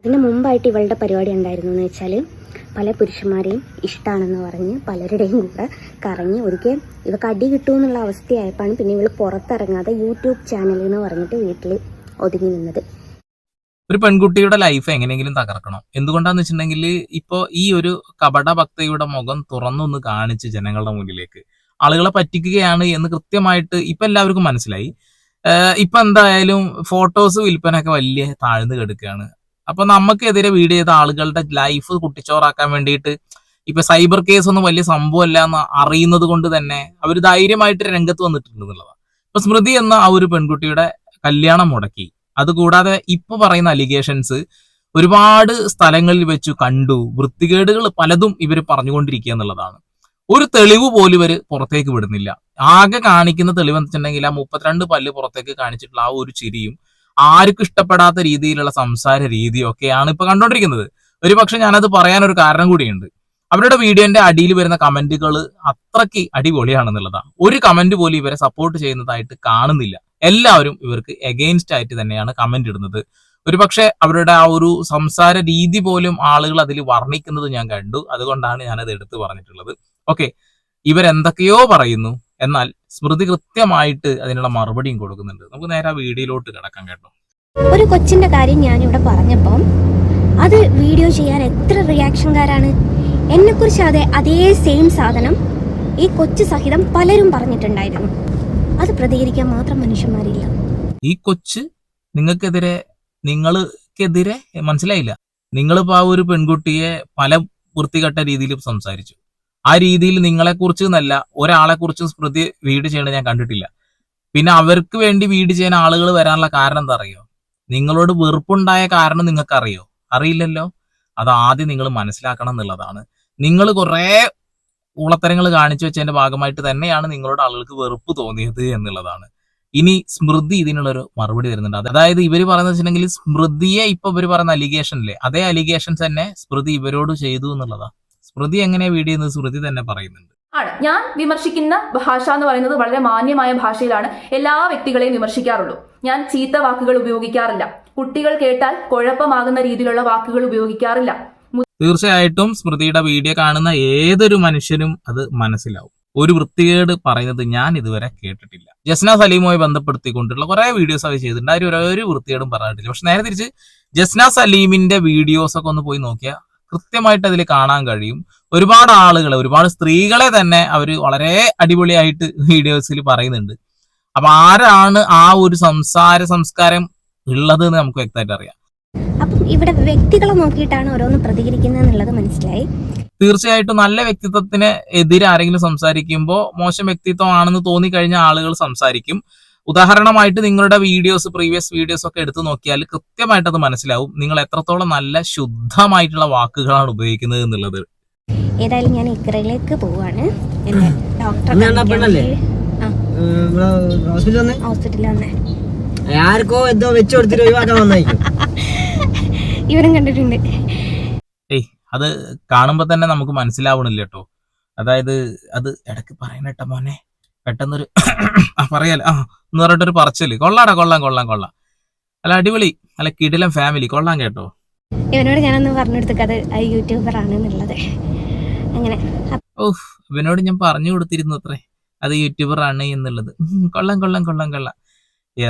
ഇതിന് മുമ്പായിട്ട് ഇവളുടെ പരിപാടി എന്തായിരുന്നു എന്ന് വെച്ചാൽ പല പുരുഷന്മാരെയും ഇഷ്ടമാണെന്ന് പറഞ്ഞ് പലരുടെയും കൂടെ കറങ്ങി ഒരിക്കൽ ഇവൾക്ക് അടി കിട്ടുമെന്നുള്ള അവസ്ഥയായപ്പോഴാണ് പിന്നെ ഇവൾ പുറത്തിറങ്ങാതെ യൂട്യൂബ് ചാനൽ എന്ന് പറഞ്ഞിട്ട് വീട്ടിൽ ഒതുങ്ങി നിന്നത്. ഒരു പെൺകുട്ടിയുടെ ലൈഫ് എങ്ങനെയെങ്കിലും തകർക്കണം. എന്തുകൊണ്ടാന്ന് വെച്ചിട്ടുണ്ടെങ്കിൽ ഇപ്പോൾ ഈ ഒരു കപട ഭക്തയുടെ മുഖം തുറന്നൊന്ന് കാണിച്ച് ജനങ്ങളുടെ മുന്നിലേക്ക് ആളുകളെ പറ്റിക്കുകയാണ് എന്ന് കൃത്യമായിട്ട് ഇപ്പൊ എല്ലാവർക്കും മനസ്സിലായി. ഇപ്പൊ എന്തായാലും ഫോട്ടോസ് വിൽപ്പനയൊക്കെ വലിയ താഴ്ന്നു കിടക്കുകയാണ്. അപ്പൊ നമുക്കെതിരെ വീഡിയോ ചെയ്ത ആളുകളുടെ ലൈഫ് കുട്ടിച്ചോറാക്കാൻ വേണ്ടിയിട്ട് ഇപ്പൊ സൈബർ കേസ് ഒന്നും വലിയ സംഭവമല്ല എന്ന് അറിയുന്നത് കൊണ്ട് തന്നെ അവർ ധൈര്യമായിട്ട് രംഗത്ത് വന്നിട്ടുണ്ട് എന്നുള്ളതാണ്. ഇപ്പൊ സ്മൃതി എന്ന ആ ഒരു പെൺകുട്ടിയുടെ കല്യാണം മുടക്കി. അതുകൂടാതെ ഇപ്പൊ പറയുന്ന അലിഗേഷൻസ് ഒരുപാട് സ്ഥലങ്ങളിൽ വെച്ചു കണ്ടു, വൃത്തികേടുകൾ പലതും ഇവർ പറഞ്ഞുകൊണ്ടിരിക്കുക എന്നുള്ളതാണ്. ഒരു തെളിവ് പോലും ഇവർ പുറത്തേക്ക് വിടുന്നില്ല. ആകെ കാണിക്കുന്ന തെളിവ് എന്ന് വെച്ചിട്ടുണ്ടെങ്കിൽ ആ 32 പല്ല് പുറത്തേക്ക് കാണിച്ചിട്ടുള്ള ആ ഒരു ചിരിയും ആർക്കും ഇഷ്ടപ്പെടാത്ത രീതിയിലുള്ള സംസാര രീതിയും ഒക്കെയാണ് ഇപ്പൊ കണ്ടോണ്ടിരിക്കുന്നത്. ഒരുപക്ഷെ ഞാനത് പറയാനൊരു കാരണം കൂടിയുണ്ട്. അവരുടെ വീഡിയോന്റെ അടിയിൽ വരുന്ന കമന്റുകൾ അത്രയ്ക്ക് അടിപൊളിയാണെന്നുള്ളതാണ്. ഒരു കമന്റ് പോലും ഇവരെ സപ്പോർട്ട് ചെയ്യുന്നതായിട്ട് കാണുന്നില്ല. എല്ലാവരും ഇവർക്ക് എഗെയിൻസ്റ്റ് ആയിട്ട് തന്നെയാണ് കമന്റ് ഇടുന്നത്. ഒരുപക്ഷെ അവരുടെ ആ ഒരു സംസാര രീതി പോലും ആളുകൾ അതിൽ വർണ്ണിക്കുന്നത് ഞാൻ കണ്ടു. അതുകൊണ്ടാണ് ഞാനത് എടുത്തു പറഞ്ഞിട്ടുള്ളത്. ഓക്കെ, ഇവരെന്തൊക്കെയോ പറയുന്നു, എന്നാൽ സ്മൃതി കൃത്യമായിട്ട് അതിനുള്ള മറുപടിയും കൊടുക്കുന്നുണ്ട്. നമുക്ക് നേരെ ആ വീഡിയോയിലോട്ട് കിടക്കാം കേട്ടോ. ഒരു കൊച്ചിന്റെ കാര്യം ഞാനിവിടെ പറഞ്ഞപ്പം അത് വീഡിയോ ചെയ്യാൻ എത്ര റിയാക്ഷൻകാരാണ്. എന്നെക്കുറിച്ച് അതേ സെയിം സാധനം ഈ കൊച്ചു സഹിതം പലരും പറഞ്ഞിട്ടുണ്ടായിരുന്നു. അത് പ്രതികരിക്കാൻ മാത്രം മനുഷ്യന്മാരില്ല. ഈ കൊച്ച് നിങ്ങൾക്കെതിരെ മനസ്സിലായില്ല. നിങ്ങളിപ്പോ ആ ഒരു പെൺകുട്ടിയെ പല വൃത്തികെട്ട രീതിയിൽ സംസാരിച്ചു. ആ രീതിയിൽ നിങ്ങളെക്കുറിച്ച് എന്നല്ല ഒരാളെ കുറിച്ച് സ്മൃതി വീട് ചെയ്യണത് ഞാൻ കണ്ടിട്ടില്ല. പിന്നെ അവർക്ക് വേണ്ടി വീട് ചെയ്യാൻ ആളുകൾ വരാനുള്ള കാരണം എന്താ അറിയോ? നിങ്ങളോട് വെറുപ്പുണ്ടായ കാരണം നിങ്ങൾക്ക് അറിയില്ലല്ലോ. അത് ആദ്യം നിങ്ങൾ മനസ്സിലാക്കണം എന്നുള്ളതാണ്. നിങ്ങൾ കുറെ ഊളത്തരങ്ങൾ കാണിച്ചു വെച്ചതിന്റെ ഭാഗമായിട്ട് തന്നെയാണ് നിങ്ങളോട് ആളുകൾക്ക് വെറുപ്പ് തോന്നിയത് എന്നുള്ളതാണ്. ഇനി സ്മൃതി ഇതിനുള്ളൊരു മറുപടി തരുന്നുണ്ട്. അതായത് ഇവര് പറയുന്നത് വെച്ചിട്ടുണ്ടെങ്കിൽ സ്മൃതിയെ ഇപ്പൊ ഇവര് പറയുന്ന അലിഗേഷനില്ലേ, അതേ അലിഗേഷൻസ് തന്നെ സ്മൃതി ഇവരോട് ചെയ്തു എന്നുള്ളതാണ്. സ്മൃതി എങ്ങനെ വീഡിയോ എന്ന് സ്മൃതി തന്നെ പറയുന്നുണ്ട്. ഞാൻ വിമർശിക്കുന്ന ഭാഷ എന്ന് പറയുന്നത് വളരെ മാന്യമായ ഭാഷയിലാണ് എല്ലാ വ്യക്തികളെയും വിമർശിക്കാറുള്ളൂ. ഞാൻ ചീത്ത വാക്കുകൾ ഉപയോഗിക്കാറില്ല. കുട്ടികൾ കേട്ടാൽ കുഴപ്പമാകുന്ന രീതിയിലുള്ള വാക്കുകൾ ഉപയോഗിക്കാറില്ല. തീർച്ചയായിട്ടും സ്മൃതിയുടെ വീഡിയോ കാണുന്ന ഏതൊരു മനുഷ്യനും അത് മനസ്സിലാവും. ഒരു വൃത്തികേട് പറയുന്നത് ഞാൻ ഇതുവരെ കേട്ടിട്ടില്ല. ജസ്ന സലീമുമായി ബന്ധപ്പെടുത്തിക്കൊണ്ടുള്ള കുറെ വീഡിയോസ് അവർ ചെയ്തിട്ടുണ്ട്. അവർ ഒരു വൃത്തികേടും പറഞ്ഞിട്ടില്ല. പക്ഷെ നേരെ തിരിച്ച് ജസ്ന സലീമിന്റെ വീഡിയോസ് ഒക്കെ ഒന്ന് പോയി നോക്കിയാൽ കൃത്യമായിട്ട് അതിൽ കാണാൻ കഴിയും. ഒരുപാട് ആളുകളെ, ഒരുപാട് സ്ത്രീകളെ തന്നെ അവർ വളരെ അടിപൊളിയായിട്ട് വീഡിയോസിൽ പറയുന്നുണ്ട്. അപ്പൊ ആരാണ് ആ ഒരു സംസ്കാരം ഉള്ളത് എന്ന് നമുക്ക് വ്യക്തമായിട്ട് അറിയാം. അപ്പം ഇവിടെ വ്യക്തികളെ നോക്കിയിട്ടാണ് ഓരോന്ന് പ്രതികരിക്കുന്നത് എന്നുള്ളത് മനസ്സിലായി. തീർച്ചയായിട്ടും നല്ല വ്യക്തിത്വത്തിന് എതിരെ ആരെങ്കിലും സംസാരിക്കുമ്പോൾ മോശം വ്യക്തിത്വമാണെന്ന് തോന്നിക്കഴിഞ്ഞ ആളുകൾ സംസാരിക്കും. ഉദാഹരണമായിട്ട് നിങ്ങളുടെ പ്രീവിയസ് വീഡിയോസ് ഒക്കെ എടുത്തു നോക്കിയാൽ കൃത്യമായിട്ട് അത് മനസ്സിലാവും നിങ്ങൾ എത്രത്തോളം നല്ല ശുദ്ധമായിട്ടുള്ള വാക്കുകളാണ് ഉപയോഗിക്കുന്നത് എന്നുള്ളത്. ഏതായാലും ഞാൻ ഇക്രയിലേക്ക് പോവാണ്. എന്റെ ഡോക്ടർ ഹോസ്പിറ്റലിൽ വന്നേ ആർക്കോ എന്തോ വെച്ചു കൊടുത്തിട്ട് ഒഴിവാക്കാൻ വന്നായിരിക്കും. ഇവരും കണ്ടിട്ടുണ്ട്. അത് കാണുമ്പോ തന്നെ നമുക്ക് മനസ്സിലാവണില്ല കേട്ടോ. അതായത് അത് ഇടയ്ക്ക് പറയണേട്ട മോനെ പെട്ടെന്നൊരു പറയാലോ എന്ന് പറഞ്ഞിട്ടൊരു പറച്ചില്. കൊള്ളാം. അല്ല അടിപൊളി, അല്ല കിടിലം ഫാമിലി, കൊള്ളാം കേട്ടോ. ഇവനോട് ഞാനൊന്ന് പറഞ്ഞു കൊടുത്തത് യൂട്യൂബർ ആണെന്നുള്ളത്. അങ്ങനെ ഇവനോട് ഞാൻ പറഞ്ഞു കൊടുത്തിരുന്നു അത്രേ അത് യൂട്യൂബർ ആണ് എന്നുള്ളത്. കൊള്ളാം.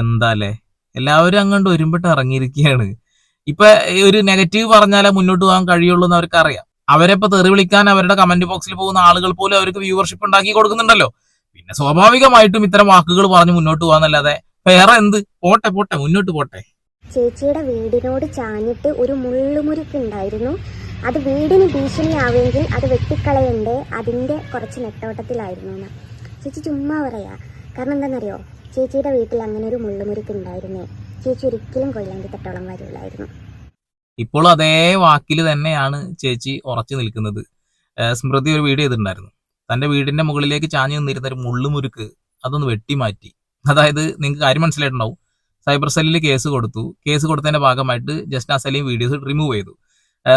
എന്താല്ലേ, എല്ലാവരും അങ്ങോട്ട് ഒരുമ്പിട്ട് ഇറങ്ങിയിരിക്കുകയാണ്. ഇപ്പൊ ഒരു നെഗറ്റീവ് പറഞ്ഞാലേ മുന്നോട്ട് പോകാൻ കഴിയുള്ളൂ എന്ന് അവർക്ക് അറിയാം. അവരെപ്പോ തെറി വിളിക്കാൻ അവരുടെ കമന്റ് ബോക്സിൽ പോകുന്ന ആളുകൾ പോലും അവർക്ക് വ്യൂവർഷിപ്പ് ഉണ്ടാക്കി കൊടുക്കുന്നുണ്ടല്ലോ. പിന്നെ സ്വാഭാവികമായിട്ടും ഇത്തരം വാക്കുകൾ പറഞ്ഞ് മുന്നോട്ട് പോകാന്നല്ലാതെ വേറെ എന്ത്. പോട്ടെ മുന്നോട്ട് പോട്ടെ. ചേച്ചിയുടെ വീടിനോട് ചാഞ്ഞിട്ട് ഒരു മുള്ളുമുരുക്കുണ്ടായിരുന്നു. അത് വീടിന് ഭീഷണിയാവുമെങ്കിൽ അത് വെട്ടിക്കളയണ്ടേ, അതിന്റെ കുറച്ച് നെട്ടോട്ടത്തിലായിരുന്നു. ചേച്ചി ചുമ്മാ പറയാ. കാരണം എന്താണെന്നറിയോ, ചേച്ചിയുടെ വീട്ടിൽ അങ്ങനെ ഒരു മുള്ളുമുരുക്ക് ഉണ്ടായിരുന്നേ. ചേച്ചി ഒരിക്കലും കൊയിലാണ്ടി തട്ടോളം വരില്ലായിരുന്നു. ഇപ്പോൾ അതേ വാക്കിൽ തന്നെയാണ് ചേച്ചി ഉറച്ചു നിൽക്കുന്നത്. സ്മൃതി ഒരു വീഡിയോ ചെയ്തിട്ടുണ്ടായിരുന്നു. തന്റെ വീടിന്റെ മുകളിലേക്ക് ചാഞ്ഞു നിന്നിരുന്ന ഒരു മുള്ളുമുരുക്ക് അതൊന്ന് വെട്ടിമാറ്റി. അതായത് നിങ്ങൾക്ക് കാര്യം മനസ്സിലായിട്ടുണ്ടാവും. സൈബർ സെല്ലിൽ കേസ് കൊടുത്തതിന്റെ ഭാഗമായിട്ട് ജസ്ന സലീം വീഡിയോസ് റിമൂവ് ചെയ്തു.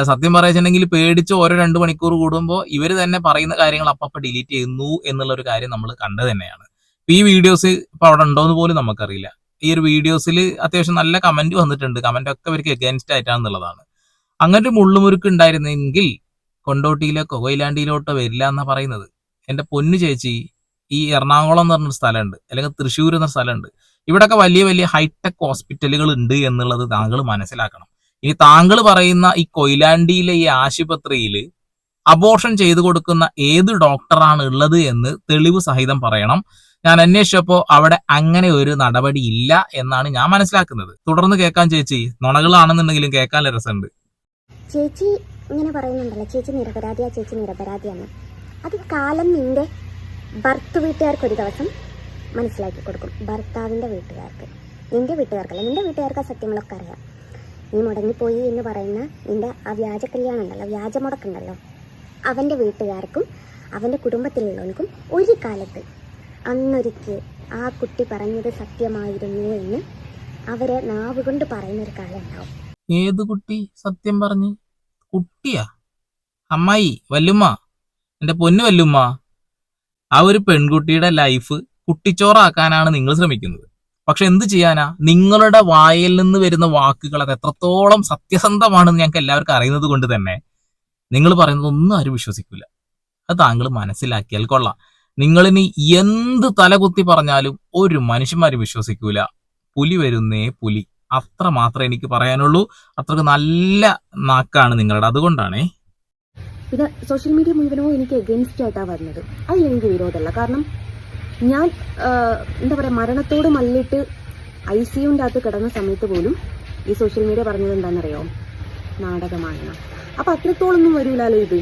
സത്യം പറയുകയാണെങ്കിൽ പേടിച്ച് ഓരോ 2 മണിക്കൂർ കൂടുമ്പോൾ ഇവർ തന്നെ പറയുന്ന കാര്യങ്ങൾ അപ്പം ഡിലീറ്റ് ചെയ്യുന്നു എന്നുള്ള ഒരു കാര്യം നമ്മൾ കണ്ടത് തന്നെയാണ്. ഈ വീഡിയോസ് ഇപ്പൊ അവിടെ ഉണ്ടോന്ന് പോലും നമുക്കറിയില്ല. ഈ ഒരു വീഡിയോസിൽ അത്യാവശ്യം നല്ല കമന്റ് വന്നിട്ടുണ്ട്. കമന്റ് ഒക്കെ ഇവർക്ക് എഗൈൻസ്റ്റ് ആയിട്ടാണെന്നുള്ളതാണ്. അങ്ങനെ ഒരു മുള്ളുമുരുക്ക് ഉണ്ടായിരുന്നെങ്കിൽ കൊണ്ടോട്ടിയിലേക്കോ കൊയിലാണ്ടിയിലോട്ടോ വരില്ല എന്നാ പറയുന്നത്. എന്റെ പൊന്നു ചേച്ചി, ഈ എറണാകുളം എന്ന് പറഞ്ഞൊരു സ്ഥലമുണ്ട്, അല്ലെങ്കിൽ തൃശ്ശൂർ എന്ന സ്ഥലമുണ്ട്. ഇവിടെയൊക്കെ വലിയ വലിയ ഹൈടെക് ഹോസ്പിറ്റലുകൾ ഉണ്ട് എന്നുള്ളത് താങ്കൾ മനസ്സിലാക്കണം. ഇനി താങ്കൾ പറയുന്ന ഈ കൊയിലാണ്ടിയിലെ ഈ ആശുപത്രിയിൽ അബോർഷൻ ചെയ്തു കൊടുക്കുന്ന ഏത് ഡോക്ടറാണ് ഉള്ളത് എന്ന് തെളിവ് സഹിതം പറയണം. ഞാൻ അന്വേഷിച്ചപ്പോൾ അവിടെ അങ്ങനെ ഒരു നടപടി ഇല്ല എന്നാണ് ഞാൻ മനസ്സിലാക്കുന്നത്. തുടർന്ന് കേൾക്കാൻ ചേച്ചി, നുണകളാണെന്നുണ്ടെങ്കിലും കേൾക്കാൻ രസമുണ്ട്. ചേച്ചി ഇങ്ങനെ പറയുന്നുണ്ടല്ലോ, ചേച്ചി നിരപരാധിയാ, ചേച്ചി നിരപരാധിയാണ്. അത് കാലം നിന്റെ ഭർത്ത് വീട്ടുകാർക്ക് ഒരു ദിവസം മനസ്സിലാക്കി കൊടുക്കും. ഭർത്താവിൻ്റെ വീട്ടുകാർക്ക്, നിന്റെ വീട്ടുകാർക്കല്ല, നിന്റെ വീട്ടുകാർക്ക് ആ സത്യങ്ങളൊക്കെ അറിയാം. നീ മുടങ്ങിപ്പോയി എന്ന് പറയുന്ന നിന്റെ ആ വ്യാജ കല്യാണം ഉണ്ടല്ലോ, വ്യാജ മുടക്കുണ്ടല്ലോ, അവൻ്റെ വീട്ടുകാർക്കും അവൻ്റെ കുടുംബത്തിലുള്ളവർക്കും ഒരു കാലത്ത് അന്നൊരിക്കൽ ആ കുട്ടി പറഞ്ഞത് സത്യമായിരുന്നു എന്ന് അവരെ നാവ് കൊണ്ട് പറയുന്നൊരു കാലം ഉണ്ടാവും. ഏത് കുട്ടി സത്യം പറഞ്ഞ്? കുട്ടിയാ? അമ്മായി, വല്ലുമ്മ, എന്റെ പൊന്നു വല്ലുമ്മ, ആ ഒരു പെൺകുട്ടിയുടെ ലൈഫ് കുട്ടിച്ചോറാക്കാനാണ് നിങ്ങൾ ശ്രമിക്കുന്നത്. പക്ഷെ എന്ത് ചെയ്യാനാ, നിങ്ങളുടെ വായിൽ നിന്ന് വരുന്ന വാക്കുകൾ അത് എത്രത്തോളം സത്യസന്ധമാണെന്ന് ഞങ്ങൾക്ക് എല്ലാവർക്കും അറിയുന്നത് കൊണ്ട് തന്നെ നിങ്ങൾ പറയുന്നത് ഒന്നും ആരും വിശ്വസിക്കില്ല. അത് താങ്കൾ മനസ്സിലാക്കിയാൽ കൊള്ളാം. നിങ്ങളിനി എന്ത് തലകുത്തി പറഞ്ഞാലും ഒരു മനുഷ്യന്മാരും വിശ്വസിക്കൂല. പുലി വരുന്നേ പുലി, അത്ര മാത്രമേ എനിക്ക് പറയാനുള്ളൂ. അത്രക്ക് നല്ല നാക്കാണ് നിങ്ങളുടെ, അതുകൊണ്ടാണേ. പിന്നെ സോഷ്യൽ മീഡിയ മുഴുവനോ എനിക്ക് എഗെയിൻസ്റ്റ് ആയിട്ടാണ് വരുന്നത്. അതിലെനിക്ക് വിരോധമല്ല. കാരണം ഞാൻ എന്താ പറയുക, മരണത്തോട് മല്ലിട്ട് ICUവിൻ്റെ അകത്ത് കിടന്ന സമയത്ത് പോലും ഈ സോഷ്യൽ മീഡിയ പറഞ്ഞത് എന്താണെന്നറിയോ, നാടകമാണ്. അപ്പം അത്രത്തോളൊന്നും വരൂലല്ലോ ഇത്.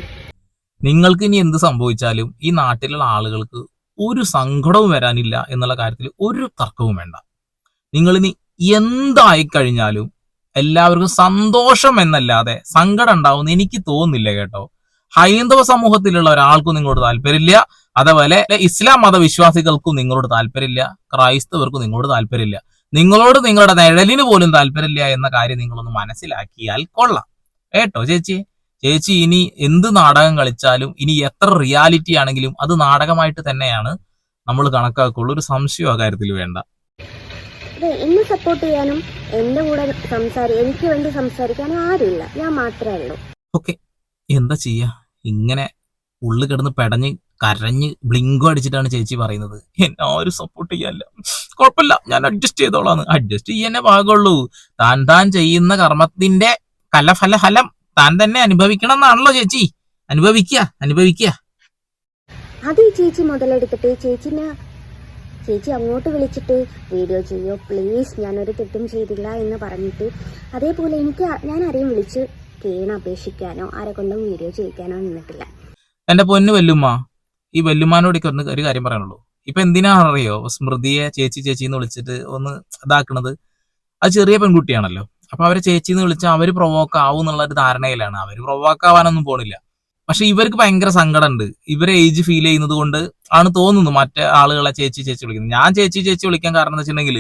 നിങ്ങൾക്ക് ഇനി എന്ത് സംഭവിച്ചാലും ഈ നാട്ടിലുള്ള ആളുകൾക്ക് ഒരു സങ്കടവും വരാനില്ല എന്നുള്ള കാര്യത്തിൽ ഒരു തർക്കവും വേണ്ട. നിങ്ങളിനി എന്തായിക്കഴിഞ്ഞാലും എല്ലാവർക്കും സന്തോഷം എന്നല്ലാതെ സങ്കടം ഉണ്ടാവുമെന്ന് എനിക്ക് തോന്നുന്നില്ല കേട്ടോ. ഹൈന്ദവ സമൂഹത്തിലുള്ള ഒരാൾക്കും നിങ്ങളോട് താല്പര്യമില്ല, അതേപോലെ ഇസ്ലാം മതവിശ്വാസികൾക്കും നിങ്ങളോട് താല്പര്യമില്ല, ക്രൈസ്തവർക്കും നിങ്ങളോട് താല്പര്യമില്ല, നിങ്ങളോട് നിങ്ങളുടെ നിഴലിന് പോലും താല്പര്യമില്ല എന്ന കാര്യം നിങ്ങളൊന്ന് മനസ്സിലാക്കിയാൽ കൊള്ളാം കേട്ടോ ചേച്ചി. ചേച്ചി ഇനി എന്ത് നാടകം കളിച്ചാലും, ഇനി എത്ര റിയാലിറ്റി ആണെങ്കിലും അത് നാടകമായിട്ട് തന്നെയാണ് നമ്മൾ കണക്കാക്കുള്ളൂ. ഒരു സംശയം ആ കാര്യത്തിൽ വേണ്ട. അതെ, എന്നെ സപ്പോർട്ട് ചെയ്യാനും എൻ്റെ കൂടെ എനിക്ക് വേണ്ടി സംസാരിക്കാനും ആരുമില്ല, ഞാൻ മാത്രമേ ഉള്ളൂ. ഓക്കെ, എന്താ ചെയ്യാ, ഇങ്ങനെ ഉള്ളു കിടന്ന് പെടഞ്ഞ് കരഞ്ഞ് ബ്ലിങ്കോ അടിച്ചിട്ടാണ് ചേച്ചി പറയുന്നത്. എന്നെ ആരും സപ്പോർട്ട് ചെയ്യാനില്ല, കുഴപ്പമില്ല, ഞാൻ അഡ്ജസ്റ്റ് ചെയ്തോളാന്ന്. അഡ്ജസ്റ്റ് ചെയ്യാനേ പാകുള്ളൂ. താൻ ചെയ്യുന്ന കർമ്മത്തിന്റെ ഫലം താൻ തന്നെ അനുഭവിക്കണം എന്നാണല്ലോ ചേച്ചി. അനുഭവിക്കുക. അത് ഈ ചേച്ചി മുതലെടുത്തിട്ട് ചേച്ചി അങ്ങോട്ട് വിളിച്ചിട്ട് വീഡിയോ ചെയ്യോ പ്ലീസ്, ഞാനൊരു തെറ്റും ചെയ്തില്ല എന്ന് പറഞ്ഞിട്ട്, അതേപോലെ ഞാൻ ആരെയും വിളിച്ച് അപേക്ഷിക്കാനോ ആരെ കൊണ്ടും വീഡിയോ ചെയ്യിക്കാനോ നിന്നിട്ടില്ല. എന്റെ പൊന്നു വല്ലുമ്മ, ഈ വല്ലുമാനോട് ഒരു കാര്യം പറയാനുള്ളൂ. ഇപ്പൊ എന്തിനാണെന്നറിയോ സ്മൃതിയെ ചേച്ചി എന്ന് വിളിച്ചിട്ട് ഒന്ന് ഇതാക്കണത്? അത് ചെറിയ പെൺകുട്ടിയാണല്ലോ. അപ്പൊ അവരെ ചേച്ചിന്ന് വിളിച്ചാൽ അവര് പ്രൊവോക്ക് ആവും എന്നുള്ള ഒരു ധാരണയിലാണ്. അവര് പ്രൊവോക്ക് ആവാനൊന്നും പോണില്ല. പക്ഷെ ഇവർക്ക് ഭയങ്കര സങ്കടമുണ്ട്. ഇവരെ ഏജ് ഫീൽ ചെയ്യുന്നത് കൊണ്ട് ആണ് തോന്നുന്നു മറ്റേ ആളുകളെ ചേച്ചി വിളിക്കുന്നത്. ഞാൻ ചേച്ചി വിളിക്കാൻ കാരണം എന്ന് വെച്ചിട്ടുണ്ടെങ്കിൽ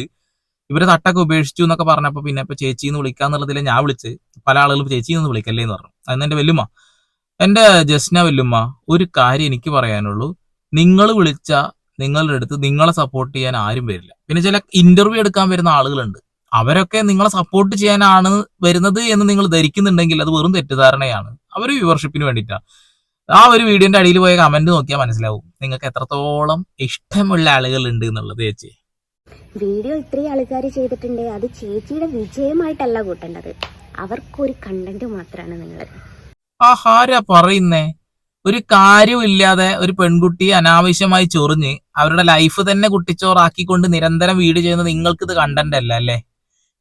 ഇവര് തട്ടൊക്കെ ഉപേക്ഷിച്ചു എന്നൊക്കെ പറഞ്ഞപ്പോ പിന്നെ ഇപ്പൊ ചേച്ചിന്ന് വിളിക്കാന്നുള്ളതിലെ ഞാൻ വിളിച്ച് പല ആളുകളും ചേച്ചിന്ന് വിളിക്കല്ലേ എന്ന് പറഞ്ഞു. അന്ന് എന്റെ വല്ലുമ്മ, എന്റെ ജസ്ന വല്ലുമ്മ, ഒരു കാര്യം എനിക്ക് പറയാനുള്ളൂ. നിങ്ങൾ വിളിച്ച നിങ്ങളുടെ അടുത്ത് നിങ്ങളെ സപ്പോർട്ട് ചെയ്യാൻ ആരും വരില്ല. പിന്നെ ചില ഇന്റർവ്യൂ എടുക്കാൻ വരുന്ന ആളുകളുണ്ട്, അവരൊക്കെ നിങ്ങളെ സപ്പോർട്ട് ചെയ്യാനാണ് വരുന്നത് എന്ന് നിങ്ങൾ ധരിക്കുന്നുണ്ടെങ്കിൽ അത് വെറും തെറ്റിദ്ധാരണയാണ്. അവർ വ്യൂവർഷിപ്പിന് വേണ്ടിയിട്ടാണ്. ആ ഒരു വീഡിയോന്റെ അടിയിൽ പോയ കമന്റ് നോക്കിയാൽ മനസ്സിലാവും നിങ്ങൾക്ക് എത്രത്തോളം ഇഷ്ടമുള്ള ആളുകൾ ഉണ്ട് എന്നുള്ളത്. ചേച്ചി വീഡിയോ ഇത്രയും ആൾക്കാർ ചെയ്തിട്ടുണ്ട്, അത് ചേച്ചിയുടെ വിജയമായിട്ടല്ല കൂട്ടേണ്ടത്, അവർക്കൊരു കണ്ടന്റ് മാത്രമാണ് നിങ്ങൾ. ആഹാരാ പറയുന്നേ? ഒരു കാര്യമില്ലാതെ ഒരു പെൺകുട്ടിയെ അനാവശ്യമായി ചൊറിഞ്ഞ് അവരുടെ ലൈഫ് തന്നെ കുട്ടിച്ചോറാക്കിക്കൊണ്ട് നിരന്തരം വീഡിയോ ചെയ്യുന്നത് നിങ്ങൾക്കിത് കണ്ടന്റ് അല്ല അല്ലേ?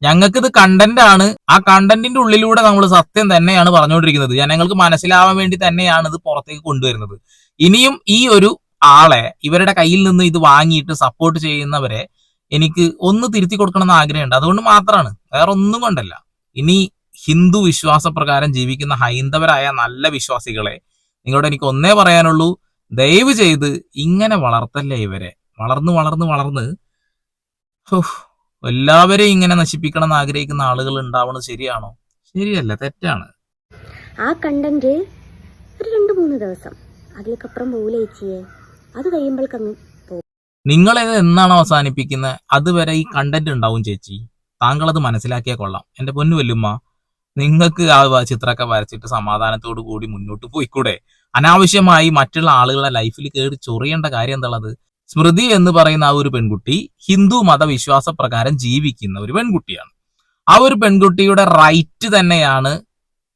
ഞങ്ങൾക്കിത് കണ്ടന്റ് ആണ്. ആ കണ്ടന്റിന്റെ ഉള്ളിലൂടെ നമ്മൾ സത്യം തന്നെയാണ് പറഞ്ഞുകൊണ്ടിരിക്കുന്നത്. ജനങ്ങൾക്ക് മനസ്സിലാവാൻ വേണ്ടി തന്നെയാണ് ഇത് പുറത്തേക്ക് കൊണ്ടുവരുന്നത്. ഇനിയും ഈ ഒരു ആളെ ഇവരുടെ കയ്യിൽ നിന്ന് ഇത് വാങ്ങിയിട്ട് സപ്പോർട്ട് ചെയ്യുന്നവരെ എനിക്ക് ഒന്ന് തിരുത്തി കൊടുക്കണം എന്ന് ആഗ്രഹമുണ്ട്. അതുകൊണ്ട് മാത്രമാണ്, വേറെ ഒന്നും കൊണ്ടല്ല. ഇനി ഹിന്ദു വിശ്വാസപ്രകാരം ജീവിക്കുന്ന ഹൈന്ദവരായ നല്ല വിശ്വാസികളെ നിങ്ങളോട് എനിക്ക് ഒന്നേ പറയാനുള്ളൂ, ദയവ് ചെയ്ത് ഇങ്ങനെ വളർത്തല്ലേ ഇവരെ. വളർന്ന് എല്ലാവരെയും ഇങ്ങനെ നശിപ്പിക്കണം എന്ന് ആഗ്രഹിക്കുന്ന ആളുകൾ ഉണ്ടാവുന്നത് ശരിയാണോ? ശരിയല്ല, തെറ്റാണ്. ആ കണ്ടന്റ് ഒരു 2-3 ദിവസം അതിലേക്കപ്പുറം പോകില്ല ചേച്ചിയെ. അത് കഴിയുമ്പോഴേക്കങ്ങ് പോകും. നിങ്ങളത് എന്നാണ് അവസാനിപ്പിക്കുന്നത് അതുവരെ ഈ കണ്ടന്റ് ഉണ്ടാവും ചേച്ചി. താങ്കളത് മനസ്സിലാക്കിയാൽ കൊള്ളാം. എന്റെ പൊന്നു വല്ലുമ്മ, നിങ്ങൾക്ക് ആ ചിത്രമൊക്കെ വരച്ചിട്ട് സമാധാനത്തോടു കൂടി മുന്നോട്ട് പോയിക്കൂടെ? അനാവശ്യമായി മറ്റുള്ള ആളുകളുടെ ലൈഫിൽ കയറി ചൊറിയേണ്ട കാര്യം എന്താണത്? സ്മൃതി എന്ന് പറയുന്ന ആ ഒരു പെൺകുട്ടി ഹിന്ദു മതവിശ്വാസ പ്രകാരം ജീവിക്കുന്ന ഒരു പെൺകുട്ടിയാണ്. ആ ഒരു പെൺകുട്ടിയുടെ റൈറ്റ് തന്നെയാണ്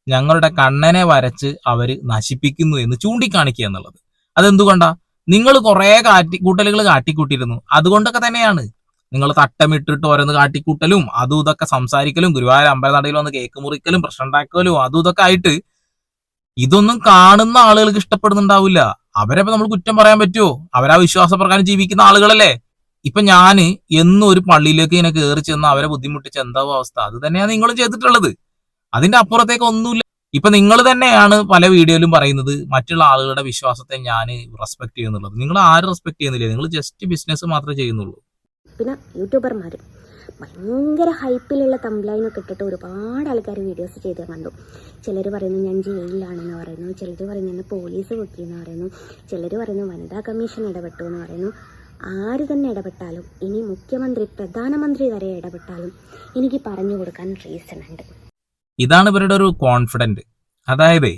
ഞങ്ങളുടെ കണ്ണനെ വരച്ച് അവര് നശിപ്പിക്കുന്നു എന്ന് ചൂണ്ടിക്കാണിക്കുക എന്നുള്ളത്. അതെന്തുകൊണ്ടാ? നിങ്ങൾ കുറെ കാട്ടിക്കൂട്ടലുകൾ കാട്ടിക്കൂട്ടിയിരുന്നു. അതുകൊണ്ടൊക്കെ തന്നെയാണ് നിങ്ങൾ തട്ടമിട്ടിട്ട് ഓരോന്ന് കാട്ടിക്കൂട്ടലും അതും ഇതൊക്കെ സംസാരിക്കലും ഗുരുവായൂർ അമ്പലനടയിൽ വന്ന് കേക്ക് മുറിക്കലും പ്രശ്നം ഉണ്ടാക്കലും അതും ഇതൊക്കെ ആയിട്ട് ഇതൊന്നും കാണുന്ന ആളുകൾക്ക് ഇഷ്ടപ്പെടുന്നുണ്ടാവില്ല. അവരെ നമ്മൾ കുറ്റം പറയാൻ പറ്റുമോ? അവരാ വിശ്വാസപ്രകാരം ജീവിക്കുന്ന ആളുകളല്ലേ. ഇപ്പൊ ഞാന് എന്നും ഒരു പള്ളിയിലേക്ക് ഇങ്ങനെ കയറി ചെന്ന് അവരെ ബുദ്ധിമുട്ടിച്ച് എന്താവും അവസ്ഥ? അത് തന്നെയാണ് നിങ്ങളും ചെയ്തിട്ടുള്ളത്. അതിന്റെ അപ്പുറത്തേക്ക് ഒന്നുമില്ല. ഇപ്പൊ നിങ്ങൾ തന്നെയാണ് പല വീഡിയോയിലും പറയുന്നത് മറ്റുള്ള ആളുകളുടെ വിശ്വാസത്തെ ഞാൻ റെസ്പെക്ട് ചെയ്യുന്നുള്ളത്. നിങ്ങൾ ആരും റെസ്പെക്ട് ചെയ്യുന്നില്ല. നിങ്ങൾ ജസ്റ്റ് ബിസിനസ് മാത്രമേ ചെയ്യുന്നുള്ളൂ. പിന്നെ യൂട്യൂബർമാർ ഭയങ്കര ഹൈപ്പിലുള്ള തംബ്ലൈനൊക്കെ ഇട്ടിട്ട് ഒരുപാട് ആൾക്കാർ വീഡിയോസ് ചെയ്ത് കണ്ടു. ചിലർ പറയുന്നു ഞാൻ ജയിലിലാണെന്ന് പറയുന്നു, ചിലർ പറയുന്നു എന്നെ പോലീസ് പൊക്കിയെന്ന് പറയുന്നു, ചിലർ പറയുന്നു വനിതാ കമ്മീഷൻ ഇടപെട്ടു എന്ന് പറയുന്നു. ആര് തന്നെ ഇടപെട്ടാലും, ഇനി മുഖ്യമന്ത്രി പ്രധാനമന്ത്രി വരെ ഇടപെട്ടാലും എനിക്ക് പറഞ്ഞു കൊടുക്കാൻ റീസൺ ഉണ്ട്. ഇതാണ് ഇവരുടെ ഒരു കോൺഫിഡന്റ്. അതായത്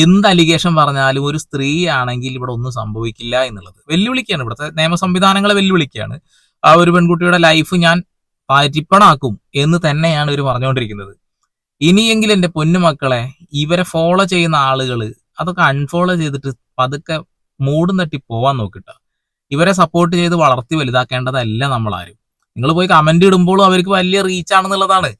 എന്ത് അലിഗേഷൻ പറഞ്ഞാലും ഒരു സ്ത്രീ ആണെങ്കിൽ ഇവിടെ ഒന്നും സംഭവിക്കില്ല എന്നുള്ളത് വെല്ലുവിളിക്കുകയാണ്. ഇവിടുത്തെ നിയമ സംവിധാനങ്ങളെ വെല്ലുവിളിക്കുകയാണ്. ആ ഒരു പെൺകുട്ടിയുടെ ലൈഫ് ഞാൻ പാറ്റിപ്പണാക്കും എന്ന് തന്നെയാണ് ഇവർ പറഞ്ഞുകൊണ്ടിരിക്കുന്നത്. ഇനിയെങ്കിലും എൻ്റെ പൊന്നുമക്കളെ, ഇവരെ ഫോളോ ചെയ്യുന്ന ആളുകൾ അതൊക്കെ അൺഫോളോ ചെയ്തിട്ട് പതുക്കെ മൂടും തട്ടി പോവാൻ നോക്കിട്ട. ഇവരെ സപ്പോർട്ട് ചെയ്ത് വളർത്തി വലുതാക്കേണ്ടതല്ല നമ്മളാരും. നിങ്ങൾ പോയി കമന്റ് ഇടുമ്പോഴും അവർക്ക് വലിയ റീച്ച് ആണെന്നുള്ളതാണ്.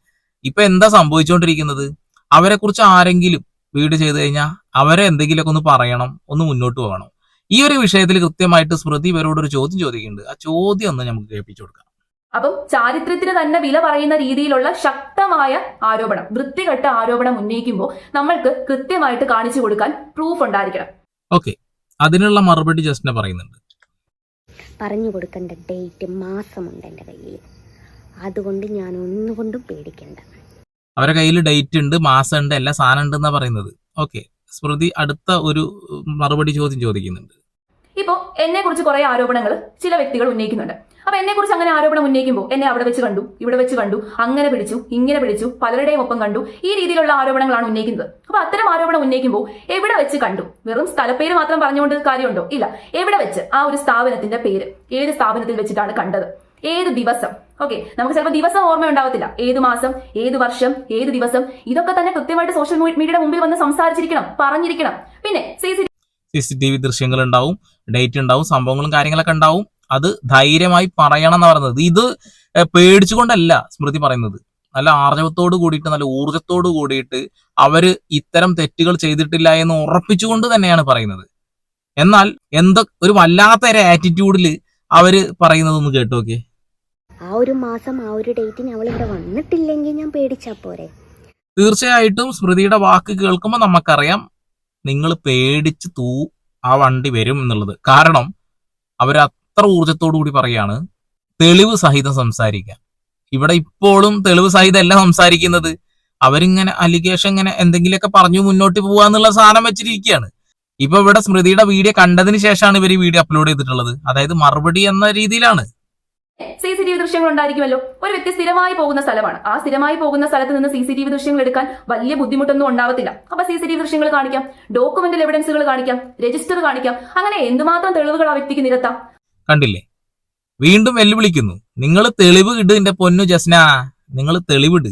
ഇപ്പൊ എന്താ സംഭവിച്ചുകൊണ്ടിരിക്കുന്നത്? അവരെ കുറിച്ച് ആരെങ്കിലും വീഡിയോ ചെയ്ത് കഴിഞ്ഞാൽ അവരെ എന്തെങ്കിലുമൊക്കെ ഒന്ന് പറയണം, ഒന്ന് മുന്നോട്ട് പോകണം. ഈ ഒരു വിഷയത്തിൽ കൃത്യമായിട്ട് സ്മൃതി ഇവരോട് ഒരു ചോദ്യം ചോദിക്കുന്നുണ്ട്. ആ ചോദ്യം ഒന്ന് നമുക്ക് കേൾപ്പിച്ചു കൊടുക്കാം. അപ്പം ചാരിത്രത്തിന് തന്നെ വില പറയുന്ന രീതിയിലുള്ള ശക്തമായ ആരോപണം, വൃത്തികെട്ട ആരോപണം ഉന്നയിക്കുമ്പോൾ നമ്മൾക്ക് കൃത്യമായിട്ട് കാണിച്ചു കൊടുക്കാൻ പ്രൂഫ് ഉണ്ടായിരിക്കണം. ഓക്കെ, അതിനുള്ള മറുപടി ജസ്റ്റിനെ പറയുന്നുണ്ട്. പറഞ്ഞു കൊടുക്കേണ്ട ഡേറ്റ് മാസമുണ്ട് എൻ്റെ കയ്യിൽ, അതുകൊണ്ട് ഞാൻ ഒന്നുകൊണ്ടും പേടിക്കണ്ട. അവരുടെ കയ്യിൽ ഡേറ്റ് ഉണ്ട്, മാസം ഉണ്ട്, എല്ലാ സാധനം ഉണ്ട് എന്നാ പറയുന്നത്. ഓക്കെ, സ്മൃതി അടുത്ത ഒരു മറുപടി ചോദ്യം ചോദിക്കുന്നുണ്ട്. ഇപ്പോൾ എന്നെ കുറിച്ച് കുറെ ആരോപണങ്ങൾ ചില വ്യക്തികൾ ഉന്നയിക്കുന്നുണ്ട്. അപ്പൊ എന്നെ കുറിച്ച് അങ്ങനെ ആരോപണം ഉന്നയിക്കുമ്പോൾ എന്നെ അവിടെ വെച്ച് കണ്ടു, ഇവിടെ വെച്ച് കണ്ടു, അങ്ങനെ പിടിച്ചു, ഇങ്ങനെ പിടിച്ചു, പലരുടെയും ഒപ്പം കണ്ടു, ഈ രീതിയിലുള്ള ആരോപണങ്ങളാണ് ഉന്നയിക്കുന്നത്. അപ്പൊ അത്തരം ആരോപണം ഉന്നയിക്കുമ്പോൾ എവിടെ വെച്ച് കണ്ടു? വെറും സ്ഥലപ്പേര് മാത്രം പറഞ്ഞുകൊണ്ട് കാര്യമുണ്ടോ? ഇല്ല. എവിടെ വെച്ച്? ആ ഒരു സ്ഥാപനത്തിന്റെ പേര്, ഏത് സ്ഥാപനത്തിൽ വെച്ചിട്ടാണ് കണ്ടത്, ഏത് ദിവസം? ഓക്കെ, നമുക്ക് ചിലപ്പോൾ ദിവസം ഓർമ്മ ഉണ്ടാവത്തില്ല, ഏത് മാസം, ഏത് വർഷം, ഏത് ദിവസം, ഇതൊക്കെ തന്നെ കൃത്യമായിട്ട് സോഷ്യൽ മീഡിയയുടെ മുമ്പിൽ വന്ന് സംസാരിച്ചിരിക്കണം, പറഞ്ഞിരിക്കണം. പിന്നെ CCTV ദൃശ്യങ്ങൾ ഉണ്ടാവും, ഡേറ്റ് ഉണ്ടാവും, സംഭവങ്ങളും കാര്യങ്ങളൊക്കെ ഉണ്ടാവും. അത് ധൈര്യമായി പറയണം എന്ന് പറയുന്നത്. ഇത് പേടിച്ചുകൊണ്ടല്ല സ്മൃതി പറയുന്നത്. നല്ല ആർജവത്തോട് കൂടിയിട്ട്, നല്ല ഊർജത്തോട് കൂടിയിട്ട് അവര് ഇത്തരം തെറ്റുകൾ ചെയ്തിട്ടില്ല എന്ന് ഉറപ്പിച്ചുകൊണ്ട് തന്നെയാണ് പറയുന്നത്. എന്നാൽ എന്തോ ഒരു വല്ലാത്ത ഒരു ആറ്റിറ്റ്യൂഡിൽ അവര് പറയുന്നതൊന്ന് കേട്ടു നോക്കിയേ. ആ ഒരു മാസം, ആ ഒരു ഡേറ്റിന് അവൾ ഇവിടെ വന്നിട്ടില്ലെങ്കിൽ ഞാൻ പേടിച്ചാ പോരെ? തീർച്ചയായിട്ടും സ്മൃതിയുടെ വാക്ക് കേൾക്കുമ്പോൾ നമുക്കറിയാം നിങ്ങൾ പേടിച്ച് ആ വണ്ടി വരും എന്നുള്ളത്. കാരണം അവർ അത്ര ഊർജത്തോടു കൂടി പറയാണ് തെളിവ് സഹിതം സംസാരിക്കാം. ഇവിടെ ഇപ്പോഴും തെളിവ് സഹിതമല്ല സംസാരിക്കുന്നത്. അവരിങ്ങനെ അലിഗേഷൻ ഇങ്ങനെ എന്തെങ്കിലുമൊക്കെ പറഞ്ഞു മുന്നോട്ട് പോവാന്നുള്ള സാധനം വെച്ചിരിക്കുകയാണ്. ഇപ്പൊ ഇവിടെ സ്മൃതിയുടെ വീഡിയോ കണ്ടതിന് ശേഷമാണ് ഇവർ ഈ വീഡിയോ അപ്ലോഡ് ചെയ്തിട്ടുള്ളത്. അതായത് മറുപടി എന്ന രീതിയിലാണ്. CCTV ദൃശ്യങ്ങൾ ഉണ്ടായിരിക്കുമല്ലോ. ഒരു വ്യക്തി സ്ഥിരമായി പോകുന്ന സ്ഥലമാണ്. ആ സ്ഥിരമായി പോകുന്ന സ്ഥലത്ത് നിന്ന് CCTV ദൃശ്യങ്ങൾ എടുക്കാൻ വലിയ ബുദ്ധിമുട്ടൊന്നും ഉണ്ടാവത്തില്ല. അപ്പൊ CCTV ദൃശ്യങ്ങൾ കാണിക്കാം, ഡോക്യുമെന്റൽ എവിഡൻസുകൾ കാണിക്കാം, രജിസ്റ്റർ കാണിക്കാം, അങ്ങനെ എന്തുമാത്രം തെളിവുകൾ ആ വ്യക്തിക്ക് നിരത്താം. കണ്ടില്ലേ, വീണ്ടും വെല്ലുവിളിക്കുന്നു. നിങ്ങൾ തെളിവ് ഇട് എന്റെ പൊന്നു ജസ്ന, നിങ്ങൾ തെളിവിട്.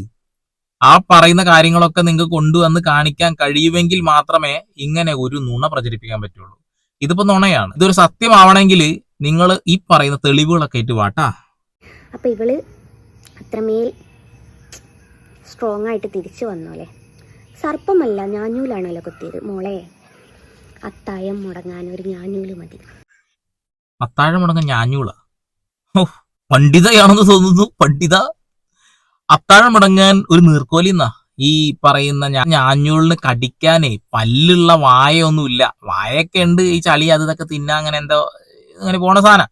ആ പറയുന്ന കാര്യങ്ങളൊക്കെ നിങ്ങൾക്ക് കൊണ്ടുവന്ന് കാണിക്കാൻ കഴിയുമെങ്കിൽ മാത്രമേ ഇങ്ങനെ ഒരു നുണ പ്രചരിപ്പിക്കാൻ പറ്റുള്ളൂ. ഇതിപ്പോ നുണയാണ്. ഇതൊരു സത്യമാവണമെങ്കിൽ നിങ്ങൾ ഈ പറയുന്ന തെളിവുകളൊക്കെ ആയിട്ട് വാട്ടാ. അപ്പൊ ഇവള് അത്രമേൽ സ്ട്രോങ് ആയിട്ട് തിരിച്ചു വന്നോലെ. സർപ്പമല്ല, ഞാഞ്ഞൂലാണല്ലോ കുത്തിയത് മോളെ. അത്തായം മുടങ്ങാൻ ഒരു ഞാഞ്ഞൂല് മതി. അത്താഴം മുടങ്ങാൻ ഞാഞ്ഞൂള? പണ്ഡിതയാണെന്ന് തോന്നുന്നു. പണ്ഡിത. അത്താഴം മുടങ്ങാൻ ഒരു നീർക്കോലി എന്നാ ഈ പറയുന്ന ഞാഞ്ഞൂളിന് കടിക്കാനേ പല്ലുള്ള വായൊന്നുമില്ല. വായൊക്കെ ഉണ്ട്, ഈ ചളി അത് ഇതൊക്കെ തിന്നാ അങ്ങനെ എന്തോ അങ്ങനെ പോണ സാധനം.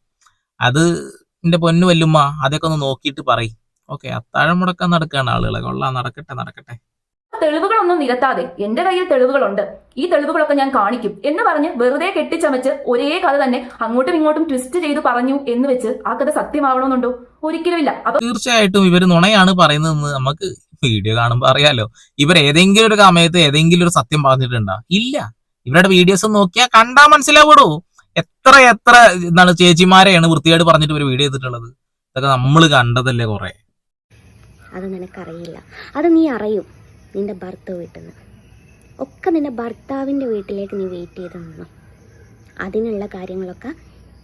അത് എന്റെ പൊന്നു വല്ലുമ്മ അതൊക്കെ ഒന്ന് നോക്കിയിട്ട് പറയും. ഓക്കെ, അത്താഴം മുടക്കാൻ നടക്കുകയാണ് ആളുകളെ. കൊള്ളാം, നടക്കട്ടെ. തെളിവുകളൊന്നും നിരത്താതെ എന്റെ കയ്യിൽ തെളിവുകളുണ്ട്, ഈ തെളിവുകളൊക്കെ ഞാൻ കാണിക്കും എന്ന് പറഞ്ഞ് വെറുതെ കെട്ടിച്ചമച്ച് ഒരേ കഥ തന്നെ അങ്ങോട്ടും ഇങ്ങോട്ടും ട്വിസ്റ്റ് ചെയ്ത് പറഞ്ഞു എന്ന് വെച്ച് ആ കഥ സത്യമാവണമെന്നുണ്ടോ? ഒരിക്കലുമില്ല. അപ്പൊ തീർച്ചയായിട്ടും ഇവര് നുണയാണ് പറയുന്നതെന്ന് നമുക്ക് വീഡിയോ കാണുമ്പോൾ അറിയാലോ. ഇവർ ഏതെങ്കിലും ഒരു സമയത്ത് ഏതെങ്കിലും ഒരു സത്യം പറഞ്ഞിട്ടുണ്ടോ? ഇല്ല. ഇവരുടെ വീഡിയോസ് നോക്കിയാൽ കണ്ടാ മനസ്സിലാവൂടോ. എത്ര എന്താണ് ചേച്ചിമാരെയാണ് വൃത്തിയായിട്ട് പറഞ്ഞിട്ട് ഇവർ വീഡിയോ ചെയ്തിട്ടുള്ളത്. ഇതൊക്കെ നമ്മൾ കണ്ടതല്ലേ കുറെ. അത് നിനക്കറിയില്ല. അത് നീ അറിയും നിന്റെ ഭർത്താവ് വീട്ടിൽ നിന്ന്. ഒക്കെ നിന്റെ ഭർത്താവിൻ്റെ വീട്ടിലേക്ക് നീ വെയിറ്റ് ചെയ്ത് നിന്നു. അതിനുള്ള കാര്യങ്ങളൊക്കെ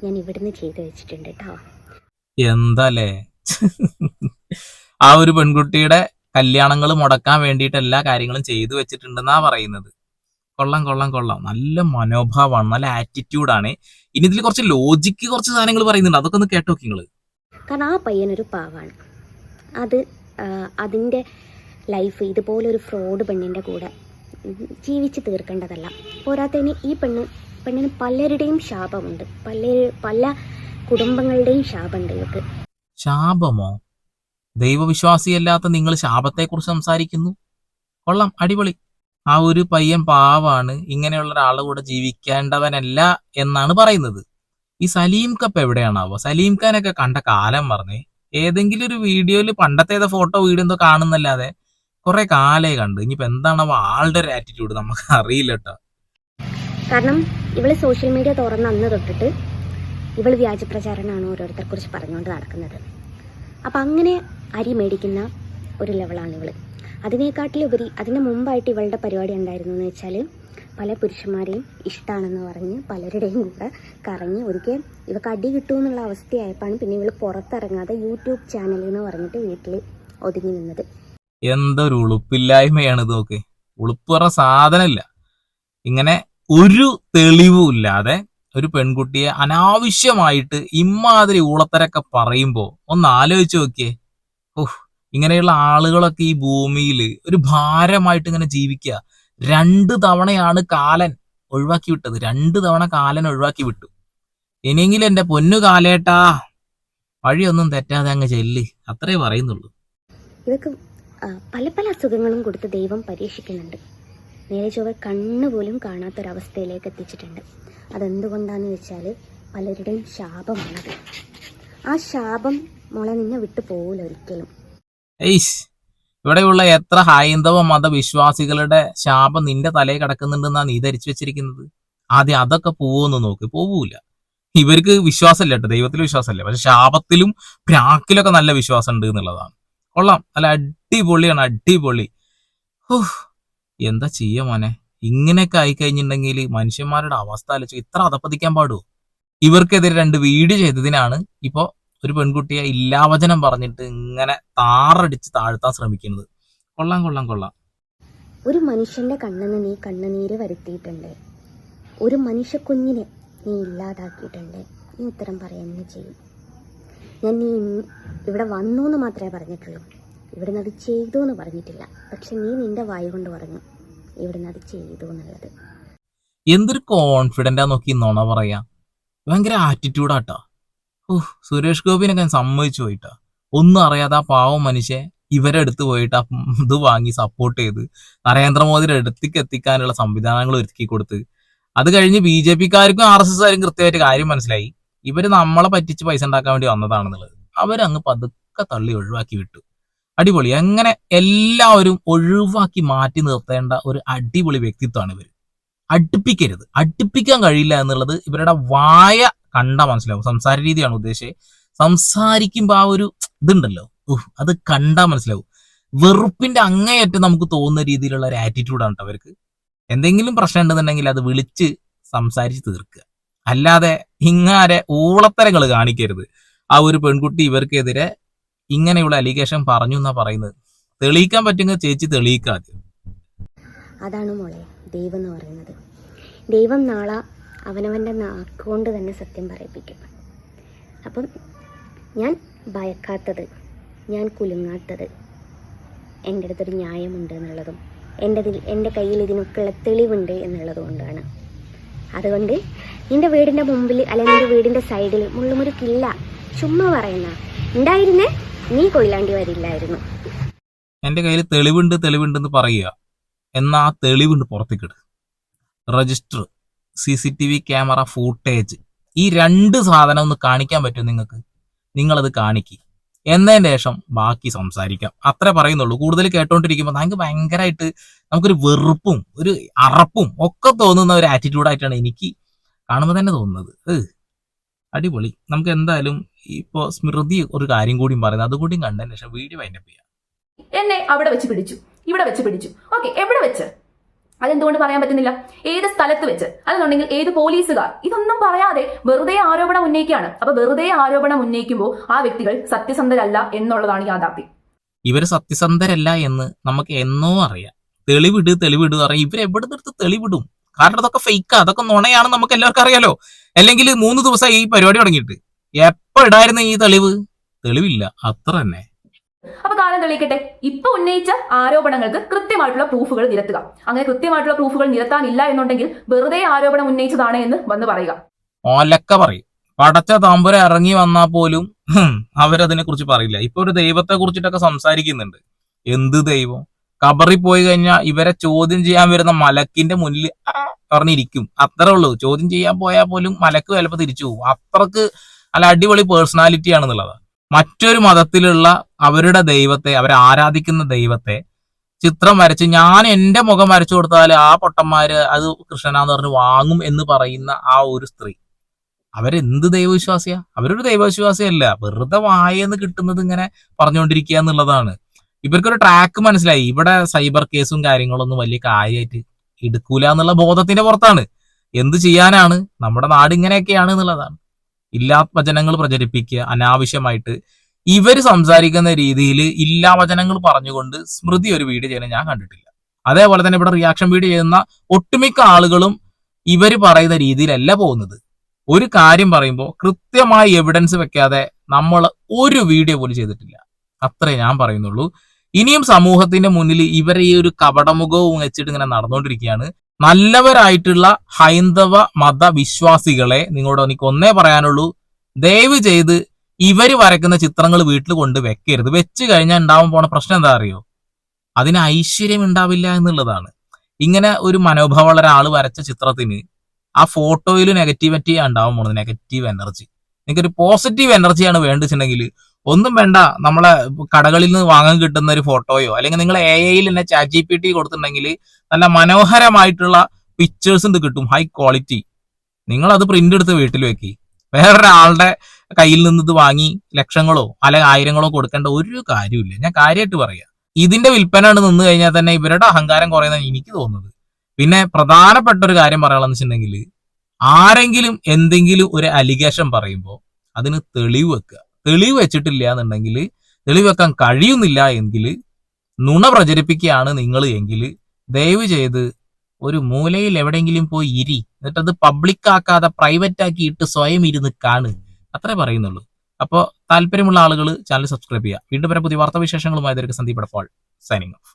ഞാൻ ഇവിടുന്ന് ചെയ്തു വെച്ചിട്ടുണ്ട് കേട്ടോ. എന്താലേ ആ ഒരു പെൺകുട്ടിയുടെ കല്യാണങ്ങൾ മുടക്കാൻ വേണ്ടിയിട്ട് എല്ലാ കാര്യങ്ങളും ചെയ്തു വെച്ചിട്ടുണ്ടെന്നാ പറയുന്നത്. കൊള്ളാം. നല്ല മനോഭാവമാണ്, നല്ല ആറ്റിറ്റ്യൂഡാണ്. ഇനി ഇതിൽ കുറച്ച് ലോജിക്ക് കുറച്ച് സാധനങ്ങൾ പറയുന്നുണ്ട്, അതൊക്കെ ഒന്ന് കേട്ടോ നിങ്ങള്. കാരണം ആ പയ്യനൊരു പാവാണ്. അതിൻ്റെ ലൈഫ് ഇതുപോലൊരു ഫ്രോഡ് പെണ്ണിൻ്റെ കൂടെ ജീവിച്ച് തീർക്കേണ്ടതല്ല. പോരാത്തതിന് ഈ പെണ്ണിന് പലരുടെയും ശാപമുണ്ട്, പല കുടുംബങ്ങളുടെയും ശാപമുണ്ട് ഇവർക്ക്. ശാപമോ? ദൈവവിശ്വാസിയല്ലാത്ത നിങ്ങൾ ശാപത്തെക്കുറിച്ച് സംസാരിക്കുന്നു. കൊള്ളാം, അടിപൊളി. ആ ഒരു പയ്യൻ പാവാണ്, ഇങ്ങനെയുള്ള ഒരാളുടെ കൂടെ ജീവിക്കേണ്ടവനല്ല എന്നാണ് പറയുന്നത്. ഈ സലീം കപ്പ് എവിടെയാണാവോ? സലീം ഖാനൊക്കെ കണ്ട കാലം പറഞ്ഞേ. ഏതെങ്കിലും ഒരു വീഡിയോയിൽ പണ്ടത്തെ ഫോട്ടോ വീഡിയോ എന്തോ കാണുന്നല്ലാതെ കുറെ കാലേ കണ്ട്. ഇനിയിപ്പോ എന്താണാവോ ആളുടെ ഒരു ആറ്റിറ്റ്യൂഡ് നമുക്ക് അറിയില്ല കേട്ടോ. കാരണം ഇവള് സോഷ്യൽ മീഡിയ തുറന്ന് അന്ന് തൊട്ടിട്ട് ഇവള് വ്യാജപ്രചാരണമാണ് ഓരോരുത്തരെക്കുറിച്ച് പറഞ്ഞുകൊണ്ട് നടക്കുന്നത്. അപ്പം അങ്ങനെ അരി മേടിക്കുന്ന ഒരു ലെവലാണ് ഇവള്. അതിനേക്കാട്ടിലുപരി അതിന് മുമ്പായിട്ട് ഇവളുടെ പരിപാടി ഉണ്ടായിരുന്നു എന്ന് വെച്ചാൽ പല പുരുഷന്മാരെയും ഇഷ്ടമാണെന്ന് പറഞ്ഞ് പലരുടെയും കൂടെ കറങ്ങി ഒരിക്കൽ ഇവക്ക് അടി കിട്ടുമെന്നുള്ള അവസ്ഥയായപ്പോഴാണ് പിന്നെ ഇവള് പുറത്തിറങ്ങാതെ യൂട്യൂബ് ചാനൽ എന്ന് പറഞ്ഞിട്ട് വീട്ടിൽ ഒതുങ്ങി നിന്നത്. എന്തൊരു ഉളുപ്പില്ലായ്മയാണ് ഇതൊക്കെ. ഉളുപ്പ് പറഞ്ഞ സാധനമില്ല. ഇങ്ങനെ ഒരു തെളിവും ഇല്ലാതെ ഒരു പെൺകുട്ടിയെ അനാവശ്യമായിട്ട് ഇമ്മാതിരി ഊളത്തരൊക്കെ പറയുമ്പോ ഒന്ന് ആലോചിച്ച് നോക്കിയേ. ഇങ്ങനെയുള്ള ആളുകളൊക്കെ ഈ ഭൂമിയിൽ ഒരു ഭാരമായിട്ട് ഇങ്ങനെ ജീവിക്കുക. 2 തവണയാണ് കാലൻ ഒഴിവാക്കി വിട്ടത്. 2 തവണ കാലൻ ഒഴിവാക്കി വിട്ടു. ഇനിയെങ്കിലും എന്റെ പൊന്നു കാലേട്ടാ വഴിയൊന്നും തെറ്റാതെ അങ്ങ് ചെല്ല്, അത്രേ പറയുന്നുള്ളൂ. ഇവക്ക് പല അസുഖങ്ങളും കൊടുത്ത് ദൈവം പരീക്ഷിക്കുന്നുണ്ട്. നേരെ ചൊവ്വ കണ്ണുപോലും കാണാത്തൊരവസ്ഥയിലേക്ക് എത്തിച്ചിട്ടുണ്ട്. അതെന്തുകൊണ്ടാന്ന് വെച്ചാൽ പലരുടെയും ശാപമാണത്. ആ ശാപം മോളെ നിന്നെ വിട്ടു പോകില്ല ഒരിക്കലും. ഇവിടെയുള്ള എത്ര ഹൈന്ദവ മതവിശ്വാസികളുടെ ശാപം നിന്റെ തലയിൽ കിടക്കുന്നുണ്ടെന്നാ നീ ധരിച്ചു വെച്ചിരിക്കുന്നത്. ആദ്യം അതൊക്കെ പോവെന്ന് നോക്ക്. പോവൂല. ഇവർക്ക് വിശ്വാസമില്ല കേട്ടോ, ദൈവത്തിൽ വിശ്വാസമില്ല. പക്ഷെ ശാപത്തിലും പ്രാക്കിലൊക്കെ നല്ല വിശ്വാസം ഉണ്ട് എന്നുള്ളതാണ്. കൊള്ളാം, നല്ല അടിപൊളിയാണ്, അടിപൊളി. എന്താ ചെയ്യ മോനെ, ഇങ്ങനെയൊക്കെ ആയിക്കഴിഞ്ഞിട്ടുണ്ടെങ്കിൽ മനുഷ്യന്മാരുടെ അവസ്ഥ ആലോചിച്ച് ഇത്ര അധപ്പതിക്കാൻ പാടുമോ? ഇവർക്കെതിരെ 2 വീഡിയോ ചെയ്തതിനാണ് ഇപ്പോ ഒരു പെൺകുട്ടിയെ ഇല്ലാവചനം പറഞ്ഞിട്ട് ഇങ്ങനെ താറടിച്ച് താഴ്ത്താൻ ശ്രമിക്കുന്നത്. കൊള്ളാം. ഒരു മനുഷ്യന്റെ കണ്ണിന് നീ കണ്ണുനീര് വരുത്തിയിട്ടുണ്ട്. ഒരു മനുഷ്യ കുഞ്ഞിനെ നീ ഇല്ലാതാക്കിയിട്ടുണ്ട്. നീ ഉത്തരം പറയുക ചെയ്യും. ഞാൻ നീ ഇവിടെ വന്നു എന്ന് മാത്രമേ പറഞ്ഞിട്ടുള്ളൂ, ഇവിടുന്ന് അത് ചെയ്തു എന്ന് പറഞ്ഞിട്ടില്ല. പക്ഷെ നീ നിന്റെ വായു കൊണ്ട് പറഞ്ഞു ഇവിടുന്ന് അത് ചെയ്തു എന്നുള്ളത്. എന്തൊരു കോൺഫിഡന്റാ നോക്കി നോണ പറയാ. ഭയങ്കര ആറ്റിറ്റ്യൂഡാട്ടോ. സുരേഷ് ഗോപിനൊക്കെ സമ്മതിച്ചു പോയിട്ടാ. ഒന്നും അറിയാതെ ആ പാവം മനുഷ്യ ഇവരെ അടുത്ത് പോയിട്ട് ഇത് വാങ്ങി സപ്പോർട്ട് ചെയ്ത് നരേന്ദ്രമോദിയുടെ അടുത്തേക്ക് എത്തിക്കാനുള്ള സംവിധാനങ്ങൾ ഒരുക്കി കൊടുത്ത് അത് കഴിഞ്ഞ് BJP-ക്കാർക്കും RSS-കാർക്കും കൃത്യമായിട്ട് കാര്യം മനസ്സിലായി. ഇവര് നമ്മളെ പറ്റിച്ച് പൈസ ഉണ്ടാക്കാൻ വേണ്ടി വന്നതാണെന്നുള്ളത്. അവരങ്ങ് പതുക്കെ തള്ളി ഒഴിവാക്കി വിട്ടു. അടിപൊളി. അങ്ങനെ എല്ലാവരും ഒഴിവാക്കി മാറ്റി നിർത്തേണ്ട ഒരു അടിപൊളി വ്യക്തിത്വമാണ് ഇവർ. അടുപ്പിക്കാൻ കഴിയില്ല എന്നുള്ളത് ഇവരുടെ വായ കണ്ട മനസ്സിലാവും. സംസാര രീതിയാണ് ഉദ്ദേശിച്ചത്. സംസാരിക്കുമ്പോൾ ആ ഒരു ഇതുണ്ടല്ലോ, അത് കണ്ടാൽ മനസ്സിലാവും. വെറുപ്പിന്റെ അങ്ങേയറ്റം നമുക്ക് തോന്നുന്ന രീതിയിലുള്ള ഒരു ആറ്റിറ്റ്യൂഡാണ് കേട്ടോ അവർക്ക്. എന്തെങ്കിലും പ്രശ്നം ഉണ്ടെന്നുണ്ടെങ്കിൽ അത് വിളിച്ച് സംസാരിച്ച് തീർക്കുക, അല്ലാതെ ഇങ്ങാരെ ഊളത്തരങ്ങൾ കാണിക്കരുത്. ആ ഒരു പെൺകുട്ടി ഇവർക്കെതിരെ ഇങ്ങനെയുള്ള അലിഗേഷൻ പറഞ്ഞു എന്നാ പറയുന്നത്. തെളിയിക്കാൻ പറ്റുന്ന ചേച്ചി തെളിയിക്കാതെ. അതാണ് മോളെ ദൈവം എന്ന് പറയുന്നത്. ദൈവം നാളെ അവനവൻ്റെ നാക്കുകൊണ്ട് തന്നെ സത്യം പറയിപ്പിക്കും. അപ്പം ഞാൻ ഭയക്കാത്തത്, ഞാൻ കുലുങ്ങാത്തത് എൻ്റെ അടുത്തൊരു ന്യായമുണ്ട് എന്നുള്ളതും എൻ്റെ കയ്യിൽ ഇതിനൊക്കെയുള്ള തെളിവുണ്ട് എന്നുള്ളത് കൊണ്ടാണ്. അതുകൊണ്ട് നിൻ്റെ വീടിൻ്റെ മുമ്പിൽ അല്ലെങ്കിൽ നിൻ്റെ വീടിൻ്റെ സൈഡിൽ മുള്ളുമുരുക്കില്ല, ചുമ്മാ പറയുന്ന ഉണ്ടായിരുന്നേ നീ കൊയിലാണ്ടി വരില്ലായിരുന്നു. എൻ്റെ കയ്യിൽ തെളിവുണ്ട് എന്ന് പറയുക. എന്നാ ആ തെളിവുണ്ട് പുറത്തേക്കിട്. രജിസ്റ്റർ, CCTV ക്യാമറ ഫൂട്ടേജ്, ഈ 2 സാധനം ഒന്ന് കാണിക്കാൻ പറ്റും നിങ്ങൾക്ക്, നിങ്ങളത് കാണിക്കുക. എന്നതിന് ശേഷം ബാക്കി സംസാരിക്കാം. അത്രേ പറയുന്നുള്ളൂ. കൂടുതൽ കേട്ടോണ്ടിരിക്കുമ്പോൾ നമുക്ക് ഭയങ്കരമായിട്ട് നമുക്കൊരു വെറുപ്പും ഒരു അറപ്പും ഒക്കെ തോന്നുന്ന ഒരു ആറ്റിറ്റ്യൂഡായിട്ടാണ് എനിക്ക് കാണുമ്പോൾ തന്നെ തോന്നുന്നത്. അടിപൊളി. നമുക്ക് എന്തായാലും ഇപ്പോൾ സ്മൃതി ഒരു കാര്യം കൂടിയും പറയുന്നത്, അതുകൂടിയും കണ്ടതിന് ശേഷം വീഡിയോ വൈൻഡപ്പ് ചെയ്യാം. എന്നെ അവിടെ വെച്ച് പിടിച്ചു, ഇവിടെ വെച്ച് പിടിച്ചു. ഓക്കെ, എവിടെ വെച്ച്? അതെന്തുകൊണ്ട് പറയാൻ പറ്റുന്നില്ല? ഏത് സ്ഥലത്ത് വെച്ച്, അല്ലെന്നുണ്ടെങ്കിൽ ഏത് പോലീസുകാർ, ഇതൊന്നും പറയാതെ വെറുതെ ആരോപണം ഉന്നയിക്കുകയാണ്. അപ്പൊ വെറുതെ ആരോപണം ഉന്നയിക്കുമ്പോൾ ആ വ്യക്തികൾ സത്യസന്ധരല്ല എന്നുള്ളതാണ് യാഥാർത്ഥ്യം. ഇവര് സത്യസന്ധരല്ല എന്ന് നമുക്ക് എന്നോ അറിയാം. തെളിവിട് പറയും. ഇവരെവിടുന്നെടുത്ത് തെളിവിടും? കാരണം അതൊക്കെ ഫേക്കാ, അതൊക്കെ നുണയാണെന്ന് നമുക്ക് എല്ലാവർക്കും അറിയാലോ. അല്ലെങ്കിൽ 3 ദിവസമായി ഈ പരിപാടി തുടങ്ങിയിട്ട്. എപ്പോ ഇടായിരുന്നു ഈ തെളിവില്ല, അത്ര തന്നെ. അപ്പൊ കാലം തെളിയിക്കട്ടെ. ഇപ്പൊ ഉന്നയിച്ച ആരോപണങ്ങൾക്ക് കൃത്യമായിട്ടുള്ള പ്രൂഫുകൾ നിരത്തുക. അങ്ങനെ കൃത്യമായിട്ടുള്ള പ്രൂഫുകൾ നിരത്താനില്ല എന്നുണ്ടെങ്കിൽ വെറുതെ ആരോപണം ഉന്നയിച്ചതാണ് എന്ന് വന്ന് പറയുക. ഓലക്ക പറയും. പടച്ച തമ്പുര ഇറങ്ങി വന്നാൽ പോലും അവരതിനെ കുറിച്ച് പറയില്ല. ഇപ്പൊ ഒരു ദൈവത്തെ കുറിച്ചിട്ടൊക്കെ സംസാരിക്കുന്നുണ്ട്. എന്ത് ദൈവം? കബറിൽ പോയി കഴിഞ്ഞാൽ ഇവരെ ചോദ്യം ചെയ്യാൻ വരുന്ന മലക്കിന്റെ മുന്നിൽ പറഞ്ഞിരിക്കും. അത്രേ ഉള്ളൂ. ചോദ്യം ചെയ്യാൻ പോയാൽ പോലും മലക്ക് ചിലപ്പോൾ തിരിച്ചു പോകും. അത്രക്ക് നല്ല അടിപൊളി പേഴ്സണാലിറ്റി ആണെന്നുള്ളതാണ്. മറ്റൊരു മതത്തിലുള്ള അവരുടെ ദൈവത്തെ, അവരെ ആരാധിക്കുന്ന ദൈവത്തെ ചിത്രം വരച്ച് ഞാൻ എന്റെ മുഖം വരച്ചു കൊടുത്താൽ ആ പൊട്ടന്മാര് അത് കൃഷ്ണനാന്ന് പറഞ്ഞ് വാങ്ങും എന്ന് പറയുന്ന ആ ഒരു സ്ത്രീ, അവരെന്ത് ദൈവവിശ്വാസിയാ? അവരൊരു ദൈവവിശ്വാസിയല്ല. വെറുതെ വായെന്ന് കിട്ടുന്നത് ഇങ്ങനെ പറഞ്ഞുകൊണ്ടിരിക്കുക എന്നുള്ളതാണ്. ഇവർക്കൊരു ട്രാക്ക് മനസ്സിലായി. ഇവിടെ സൈബർ കേസും കാര്യങ്ങളൊന്നും വലിയ കാര്യമായിട്ട് എടുക്കൂല എന്നുള്ള ബോധത്തിന്റെ പുറത്താണ്. എന്ത് ചെയ്യാനാണ്? നമ്മുടെ നാട് ഇങ്ങനെയൊക്കെയാണ് എന്നുള്ളതാണ്. ഇല്ലാത്ത വചനങ്ങൾ പ്രചരിപ്പിക്കുക അനാവശ്യമായിട്ട്. ഇവർ സംസാരിക്കുന്ന രീതിയിൽ ഇല്ലാ വചനങ്ങൾ പറഞ്ഞുകൊണ്ട് സ്മൃതി ഒരു വീഡിയോ ചെയ്യുന്നത് ഞാൻ കണ്ടിട്ടില്ല. അതേപോലെ തന്നെ ഇവിടെ റിയാക്ഷൻ വീഡിയോ ചെയ്യുന്ന ഒട്ടുമിക്ക ആളുകളും ഇവർ പറയുന്ന രീതിയിലല്ല പോകുന്നത്. ഒരു കാര്യം പറയുമ്പോൾ കൃത്യമായി എവിഡൻസ് വെക്കാതെ നമ്മൾ ഒരു വീഡിയോ പോലും ചെയ്തിട്ടില്ല. അത്രേ ഞാൻ പറയുന്നുള്ളൂ. ഇനിയും സമൂഹത്തിന്റെ മുന്നിൽ ഇവരെ ഈ ഒരു കപടമുഖവും വെച്ചിട്ട് ഇങ്ങനെ നടന്നുകൊണ്ടിരിക്കുകയാണ്. നല്ലവരായിട്ടുള്ള ഹൈന്ദവ മതവിശ്വാസികളെ നിങ്ങളോട് എനിക്ക് ഒന്നേ പറയാനുള്ളൂ, ദയവ് ചെയ്ത് ഇവര് വരയ്ക്കുന്ന ചിത്രങ്ങൾ വീട്ടിൽ കൊണ്ട് വെക്കരുത്. വെച്ച് കഴിഞ്ഞാൽ ഉണ്ടാവാൻ പോണ പ്രശ്നം എന്താ അറിയോ? അതിന് ഐശ്വര്യം ഉണ്ടാവില്ല എന്നുള്ളതാണ്. ഇങ്ങനെ ഒരു മനോഭാവമുള്ള ഒരാൾ വരച്ച ചിത്രത്തിന് ആ ഫോട്ടോയിൽ നെഗറ്റിവിറ്റി ഉണ്ടാവാൻ പോണത്, നെഗറ്റീവ് എനർജി. നിങ്ങൾക്കൊരു പോസിറ്റീവ് എനർജിയാണ് വേണ്ടിച്ചിട്ടുണ്ടെങ്കിൽ ഒന്നും വേണ്ട, നമ്മളെ കടകളിൽ നിന്ന് വാങ്ങാൻ കിട്ടുന്ന ഒരു ഫോട്ടോയോ അല്ലെങ്കിൽ നിങ്ങൾ AI തന്നെ ChatGPT കൊടുത്തിട്ടുണ്ടെങ്കിൽ നല്ല മനോഹരമായിട്ടുള്ള പിക്ചേഴ്സ് ഇത് കിട്ടും, ഹൈ ക്വാളിറ്റി. നിങ്ങൾ അത് പ്രിന്റ് എടുത്ത് വീട്ടിൽ വെക്കി. വേറൊരാളുടെ കയ്യിൽ നിന്ന് ഇത് വാങ്ങി ലക്ഷങ്ങളോ അല്ലെങ്കിൽ ആയിരങ്ങളോ കൊടുക്കേണ്ട ഒരു കാര്യമില്ല. ഞാൻ കാര്യമായിട്ട് പറയാം. ഇതിന്റെ വിൽപ്പന നിന്ന് കഴിഞ്ഞാൽ തന്നെ ഇവരുടെ അഹങ്കാരം കുറയുന്നതാണ് എനിക്ക് തോന്നുന്നത്. പിന്നെ പ്രധാനപ്പെട്ട ഒരു കാര്യം പറയാനുള്ളതെന്ന് വെച്ചിട്ടുണ്ടെങ്കിൽ, ആരെങ്കിലും എന്തെങ്കിലും ഒരു അലിഗേഷൻ പറയുമ്പോൾ അതിന് തെളിവ് വെക്കുക. തെളിവ് വെച്ചിട്ടില്ല എന്നുണ്ടെങ്കിൽ, തെളിവ് വെക്കാൻ കഴിയുന്നില്ല എങ്കിൽ, നുണ പ്രചരിപ്പിക്കുകയാണ് നിങ്ങൾ എങ്കിൽ, ദയവ് ചെയ്ത് ഒരു മൂലയിൽ എവിടെയെങ്കിലും പോയി ഇരി. എന്നിട്ടത് പബ്ലിക് ആക്കാതെ പ്രൈവറ്റ് ആക്കിയിട്ട് സ്വയം ഇരുന്ന് കാണ്. അത്രേ പറയുന്നുള്ളൂ. അപ്പോൾ താല്പര്യമുള്ള ആളുകൾ ചാനൽ സബ്സ്ക്രൈബ് ചെയ്യുക. വീണ്ടും വരെ പുതിയ വാർത്താവിശേഷങ്ങളുമായി സന്ദീപ് എടപ്പാൾ സൈനിങ് ഓഫ്.